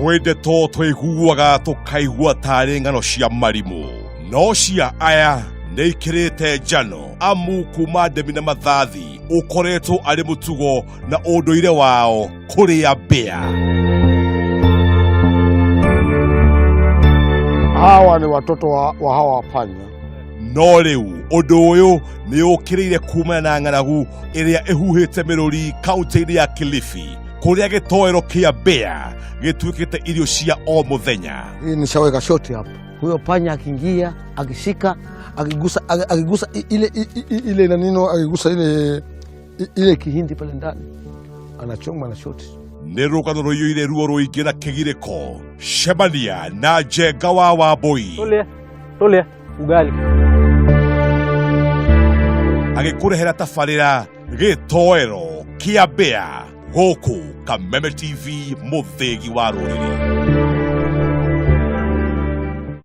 Twende to twiguaga tukaigua tarĩ ng'ano cia marimũ, no cia aya nĩikĩrĩte njano amu kuma ndemi na mathathi ũkoretwo arĩ mũtugo na ũndũire wao kũrĩa mbĩa. Hawa ni watoto wa hawa panya. No rĩu ũndũ ũyũ nĩũkĩrĩire kumana na ng'aragu ĩrĩa ĩhuhĩte mĩrũri kaunti-inĩ ya Kilifi, kũrĩa gĩtoero kĩa mbĩa gĩtuĩkĩte irio cia o mũthenya. Hii nishaweka shoti hapa. Huyo panya akiingia, akishika, akigusa ile nanino, akigusa ile kihindi pale ndani, anachoma na shoti. Nĩ rũgano rũiyũire ruo rũingĩ na kĩgirĩko. Cemania na Njenga wa Wambũi Tulia ugali agĩkũrehera tabarĩra gĩtoero kĩa mbĩa gũkũ Kameme TV, mũthĩgi wa rũrĩrĩ.